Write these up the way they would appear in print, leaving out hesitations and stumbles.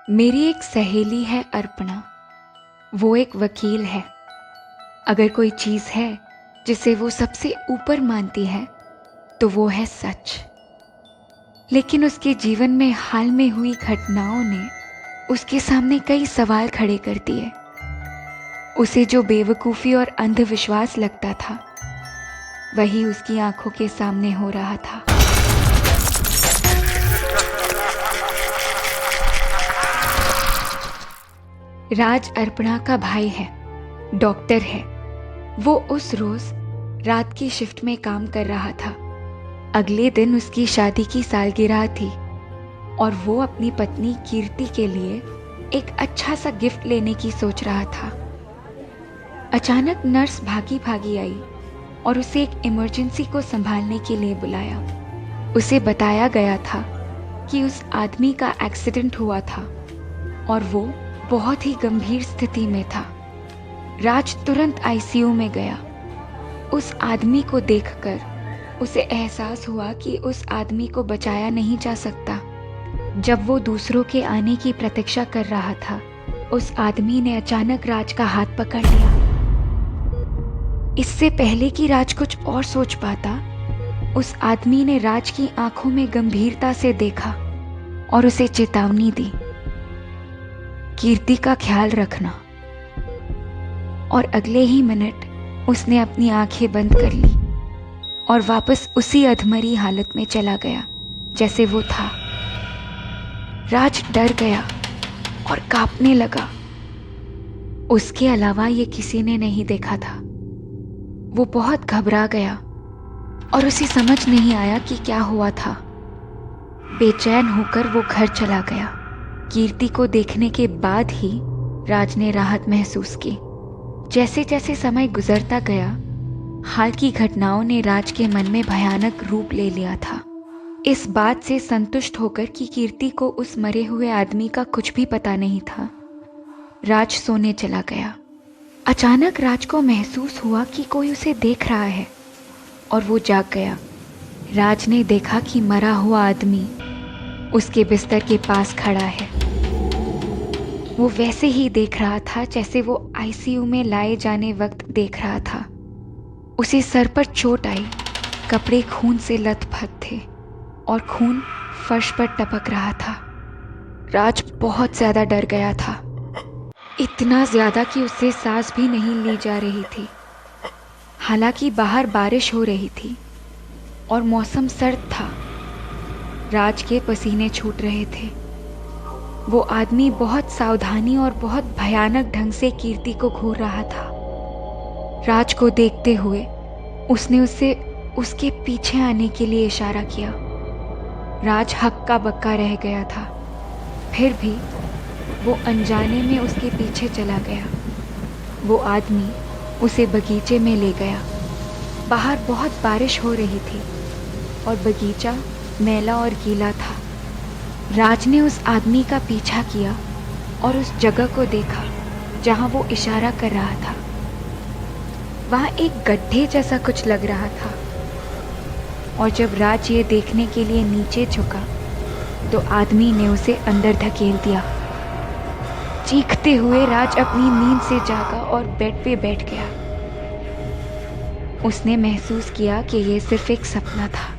मेरी एक सहेली है अर्पणा। वो एक वकील है। अगर कोई चीज़ है जिसे वो सबसे ऊपर मानती है तो वो है सच। लेकिन उसके जीवन में हाल में हुई घटनाओं ने उसके सामने कई सवाल खड़े कर दिए। उसे जो बेवकूफ़ी और अंधविश्वास लगता था वही उसकी आंखों के सामने हो रहा था। राज अर्पणा का भाई है, डॉक्टर है। वो उस रोज रात की शिफ्ट में काम कर रहा था। अगले दिन उसकी शादी की सालगिरह थी और वो अपनी पत्नी कीर्ति के लिए एक अच्छा सा गिफ्ट लेने की सोच रहा था। अचानक नर्स भागी भागी आई और उसे एक इमरजेंसी को संभालने के लिए बुलाया। उसे बताया गया था कि उस आदमी का एक्सीडेंट हुआ था और वो बहुत ही गंभीर स्थिति में था। राज तुरंत आईसीयू में गया। उस आदमी को देखकर उसे एहसास हुआ कि उस आदमी को बचाया नहीं जा सकता। जब वो दूसरों के आने की प्रतीक्षा कर रहा था, उस आदमी ने अचानक राज का हाथ पकड़ लिया। इससे पहले कि राज कुछ और सोच पाता, उस आदमी ने राज की आंखों में गंभीरता से देखा और उसे चेतावनी दी, कीर्ति का ख्याल रखना। और अगले ही मिनट उसने अपनी आंखें बंद कर ली और वापस उसी अधमरी हालत में चला गया जैसे वो था। राज डर गया और कांपने लगा। उसके अलावा ये किसी ने नहीं देखा था। वो बहुत घबरा गया और उसे समझ नहीं आया कि क्या हुआ था। बेचैन होकर वो घर चला गया। कीर्ति को देखने के बाद ही राज ने राहत महसूस की। जैसे जैसे समय गुजरता गया, हाल की घटनाओं ने राज के मन में भयानक रूप ले लिया था। इस बात से संतुष्ट होकर कि कीर्ति को उस मरे हुए आदमी का कुछ भी पता नहीं था, राज सोने चला गया। अचानक राज को महसूस हुआ कि कोई उसे देख रहा है और वो जाग गया। राज ने देखा कि मरा हुआ आदमी उसके बिस्तर के पास खड़ा है। वो वैसे ही देख रहा था जैसे वो आईसीयू में लाए जाने वक्त देख रहा था। उसे सर पर चोट आई, कपड़े खून से लथपथ थे और खून फर्श पर टपक रहा था। राज बहुत ज्यादा डर गया था, इतना ज्यादा कि उससे सांस भी नहीं ली जा रही थी। हालांकि बाहर बारिश हो रही थी और मौसम सर्द था। राज के पसीने छूट रहे थे। वो आदमी बहुत सावधानी और बहुत भयानक ढंग से कीर्ति को घूर रहा था। राज को देखते हुए उसने उसे उसके पीछे आने के लिए इशारा किया। राज हक्का बक्का रह गया था, फिर भी वो अनजाने में उसके पीछे चला गया। वो आदमी उसे बगीचे में ले गया। बाहर बहुत बारिश हो रही थी और बगीचा मैला और गीला था। राज ने उस आदमी का पीछा किया और उस जगह को देखा जहां वो इशारा कर रहा था। वहां एक गड्ढे जैसा कुछ लग रहा था और जब राज ये देखने के लिए नीचे झुका तो आदमी ने उसे अंदर धकेल दिया। चीखते हुए राज अपनी नींद से जागा और बेड पे बैठ गया। उसने महसूस किया कि ये सिर्फ एक सपना था।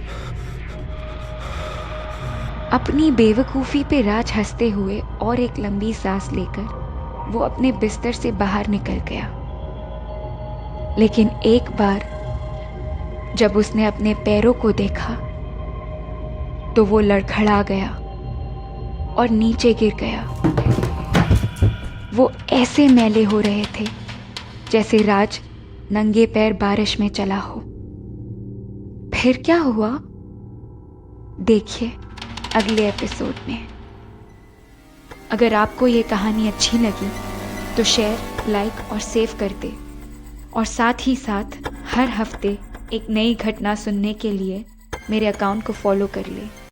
अपनी बेवकूफ़ी पे राज हंसते हुए और एक लंबी सांस लेकर वो अपने बिस्तर से बाहर निकल गया। लेकिन एक बार जब उसने अपने पैरों को देखा तो वो लड़खड़ा गया और नीचे गिर गया। वो ऐसे मैले हो रहे थे जैसे राज नंगे पैर बारिश में चला हो। फिर क्या हुआ, देखिए अगले एपिसोड में। अगर आपको ये कहानी अच्छी लगी तो शेयर, लाइक और सेव कर दे और साथ ही साथ हर हफ्ते एक नई घटना सुनने के लिए मेरे अकाउंट को फॉलो कर ले।